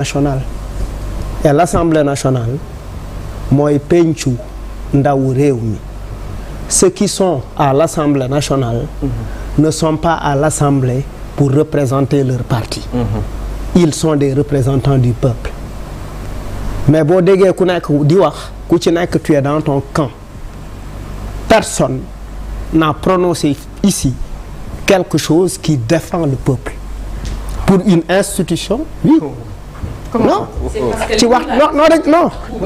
nationale et l'Assemblée nationale mooy pencu ndawu réew mi. Ceux qui sont à l'Assemblée nationale ne sont pas à l'Assemblée pour représenter leur parti. Ils sont des représentants du peuple. Mais boo déggee ku nekk di wax ku ci nekk tu es dans ton camp. Personne n'a prononcé ici quelque chose qui défend le peuple. Pour une institution, oui. Non ci wax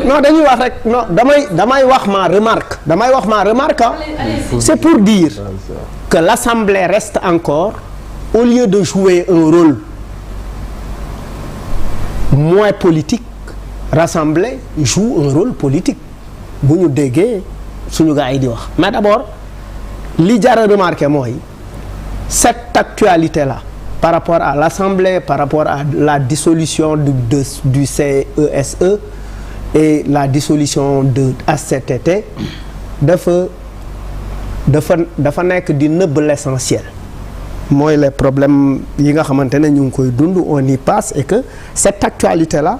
non dañuy wax rek non damay wax ma remarque c'est pour dire que l'Assemblée reste encore, au lieu de jouer un rôle moins politique, l'Assemblée joue un rôle politique bu ñu déggee suñu gars yi di wax. Mais d'abord li jar a remarquer mooy cette actualité là par rapport à l'Assemblée, par rapport à la dissolution du CESE et la dissolution de HCCT dafa nekk di nëbb l'essentiel. Mooy les problèmes yi nga xamante ne ñu ngi koy dund, on y passe, et que cette actualité là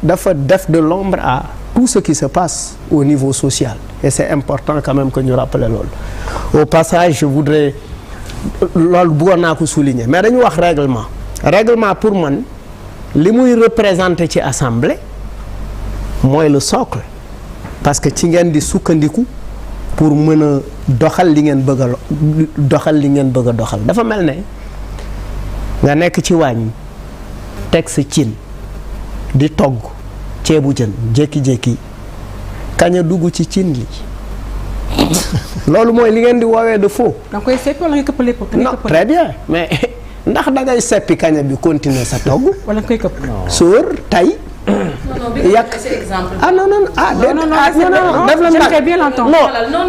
dafa def de l'ombre à tout ce qui se passe au niveau social, et c'est important quand même que ñu rappeler loolu. Au passage, je voudrais loolu bëggoon naa ko souligner, mais dañu wax règlement pour man li muy représenter ci assemblée mooy le socle, parce que ci ngeen di sukkandiku pour mën a doxal li ngeen bëgg a doxal. Dafa mel ne nga nekk ci waañ teg sa cin di togg ceebu jën jékki-jékki kañ a dugg ci cin li loolu mooy li ngeen di woowee de faux. da nga koy seppi wala nga këpp lépp. non très bien, mais ndax da ngay seppi kaña bi continuer sa togg. wala nga koy këpp. sóor tay. yàq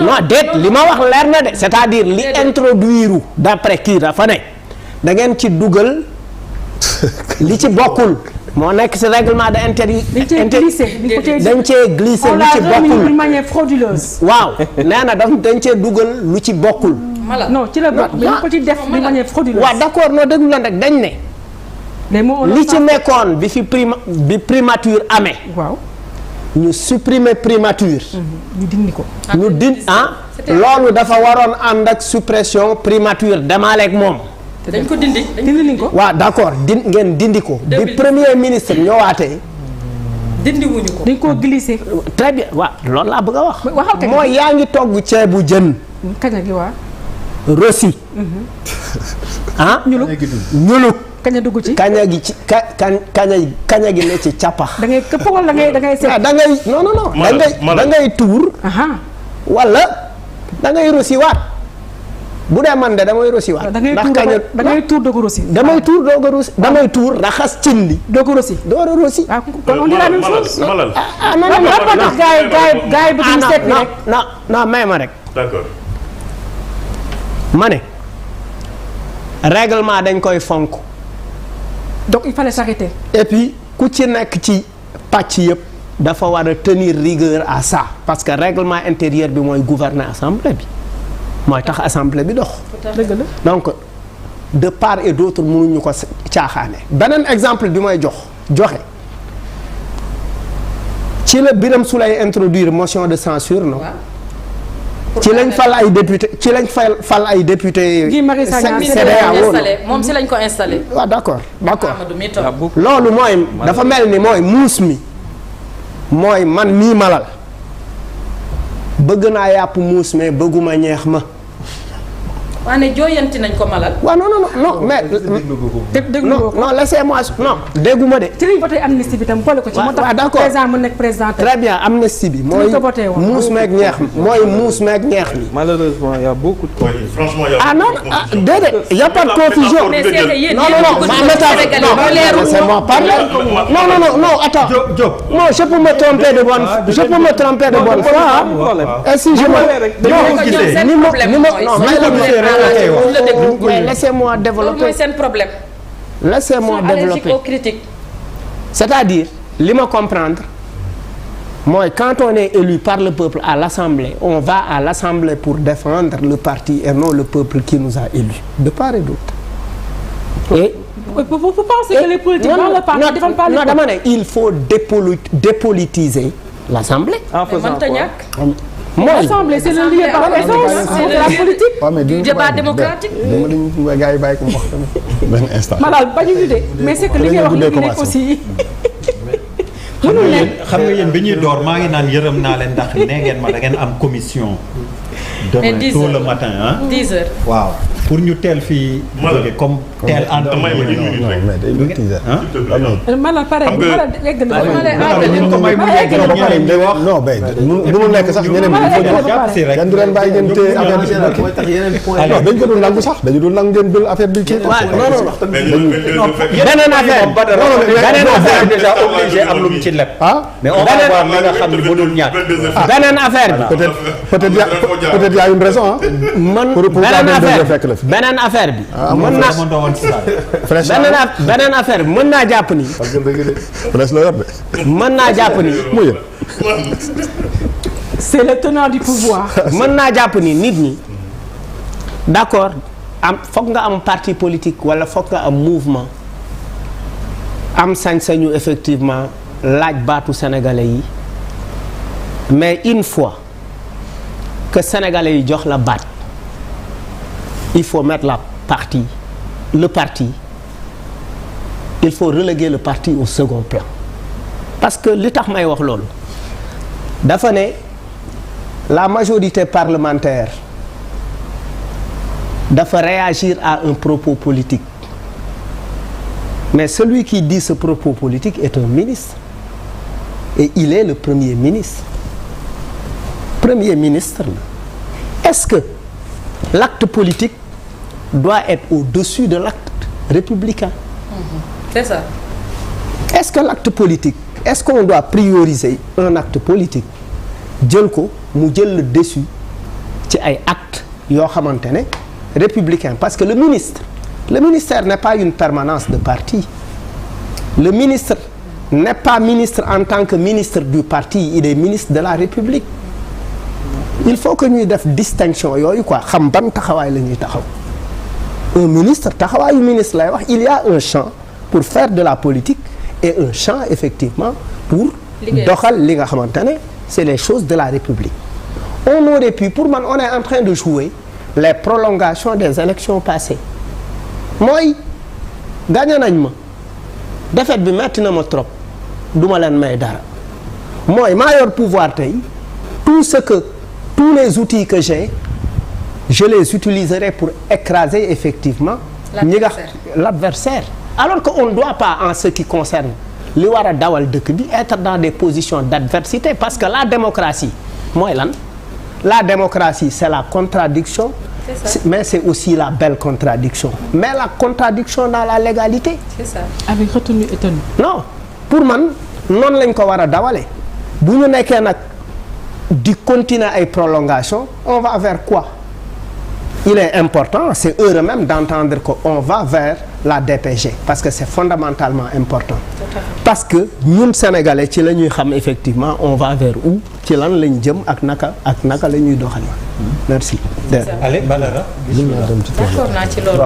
non déet li ma wax leer na de, c'est-à-dire li introduire d'après kii dafa ne da ngeen ci dugal li ci bokkul. moo nekk ci règlement d'intérieur. dañ cee glissé lu ci bokkul d'une manière frauduleuse. waaw nee na dañ cee dugal lu ci bokkul. non ci la bokk dañ ko ci def d'une manière frauduleuse. waaw d'accord, noo déglu la rek dañ ne. li ci nekkoon bi primature amee. waaw ñu supprimer primature. ñu dindi ko. loolu dafa waroon ànd ak suppression primature demaaleeg moom. dañ ko dindi ko. waaw d'accord ngeen dindi ko. bi premier ministre ñëwaatee. dindi wuñu ko. dañ koo glissé. très bien waaw loolu laa bëgg a wax. waxal kañ mooy yaa ngi togg ceebu jën. kaña gi waa. rosi. ñuluk. kaña dugg ci. kaña gi ci kaña gi ne ci cappax. da ngay këpp wala da ngay seet. da ngay non da ngay tuur. wala da ngay rosi waat. bu dee man de damay rosi waat. ndax da ngay tuur doog a rosi. damay tuur raxas cin li. doog a rosi. door a rosi. kon on dit la même chose. malal non gaay bëgg ñu seet rek. non may ma rek. d'accord. ma ne règlement dañ koy fonk. donc il fallait s'arrêter. et puis ku ci nekk ci pàcc yëpp dafa war a tenir rigueur à ça, parce que règlement intérieur bi mooy gouverner assemblée bi. mooy tax assemblée bi dox. dëgg la. donc de part et d'autre mënuñu ko caaxaane. beneen exemple bi mooy joxe ci la Birame Souleye introduire motion de censure non. ci lañ fal ay député. Guy Marius Sagna moom si lañ ko installé. waaw d'accord. loolu mooy dafa mel ni mooy muus mi mooy man mii malal bëgg naa yàpp muus mais bëgguma ñeex ma. waa ne jooyanti nañ ko malal. waaw non mais. non laissez-moi non dégguma de. ci liñ voté amnistie bi tam boole ko ci. moo tax président mu nekk président. très bien amnistie bi mooy muus meeg ñeex mi. malheureusement il y a beaucoup de. Oui, franchement il y a. déedéet il y a pas de confusion. laissez-moi parler. non attends. non je peux me tromper de bonne foi. Et si je me laissez-moi développer. C'est un problème. Laissez-moi développer. Aux critiques. C'est-à-dire li ma comprendre mooy quand on est élu par le peuple à l'Assemblée, on va à l'Assemblée pour défendre le parti et non le peuple qui nous a élus, de part et d'autre. Et Vous pensez que les politiques dans le parti ne pas non dama ne il faut dépolitiser l'Assemblée. en faisant quoi l'Assemblée c'est le lieu par essence de la politique. waaw mais du débat démocratique. dama dañu gars yi bàyyi ko mu wax tamit benn instant. Malal bañu ñu de mais c'est que li ngay wax li nekk aussi. mënul nekk xam nga yéen bi ñuy door maa ngi naan yërëm naa leen ndax nee ngeen ma da ngeen am commission. mais demain 10 tôt heures le matin ah. 10 heures. waaw pour ñu teel fii. jóge comme teel entre. non mais day utiliser. Malal pare Malal yegg na. non bay mënul nekk sax ñeneen ñi il faut ñu wax kenn du leen bàyyi ngeen téye affaire bi. non dañ ko dul nangu sax dañu dul nangu ngeen jël affaire bi kii. beneen affaire beneen affaire déjà obligé am lu mu ci leb. mais on va voir li nga xam ne mënul ñàkk. beneen affaire bi. peut-être y a une raison ah. man beneen affaire bi. beneen affaire bi mën naa jàpp ni. presse la yor de. mën naa jàpp ni. c'est le tenant du pouvoir. mën naa jàpp ni nit ñi d'accord am foog nga am parti politique wala foog nga am mouvement am sañ-sañu effectivement laaj baatu sénégalais yi mais une fois que sénégalais yi jox la baat il faut mettre le parti il faut reléguer le parti au second plan parce que li tax may wax loolu dafa ne la majorité parlementaire dafa réagir à un propos politique mais celui qui dit ce propos politique est un ministre et il est le premier ministre là. Est-ce que l'acte politique doit être au-dessus de l'acte républicain? C'est ça. Est-ce que l'acte politique, est-ce qu'on doit prioriser un acte politique jël ko mu jël le dessus ci ay actes yoo xamante ne républicain parce que le ministère n'est pas une permanence de parti. Le ministre n'est pas ministre en tant que ministre du parti, il est ministre de la République. Il faut que ñuy def distinction yooyu quoi xam ban taxawaay la ñuy taxaw. Un ministre taxawaayu ministre lay wax il y a un champ pour faire de la politique et un champ effectivement pour doxal li nga xamante ne c'est les choses de la République. On aurait pu pour man on est en train de jouer les prolongations des élections passées mooy gagné nañ ma défaite bi metti na ma trop duma leen may dara mooy maa yor pouvoir tey tous les outils que j'ai je les utiliserai pour écraser effectivement l'adversaire alors que on ne doit pas en ce qui concerne li war a dawal dëkk bi être dans des positions d'adversité parce que la démocratie mooy lan la démocratie c'est la contradiction mais c'est aussi la belle contradiction mais la contradiction dans la légalité c'est ça avec retenue et tenue non pour man noonu lañ ko war a dawale bu ñu nekkee nag di continuer ay prolongation on va vers quoi il est important c'est heureux même d'entendre qu'on va vers la DPG parce que c'est fondamentalement important parce que ñun sénégalais ci la ñuy xam effectivement on va vers où ci lan lañ jëm ak naka la ñuy doxal merci. Allez Badara. d'accord naa ci loolu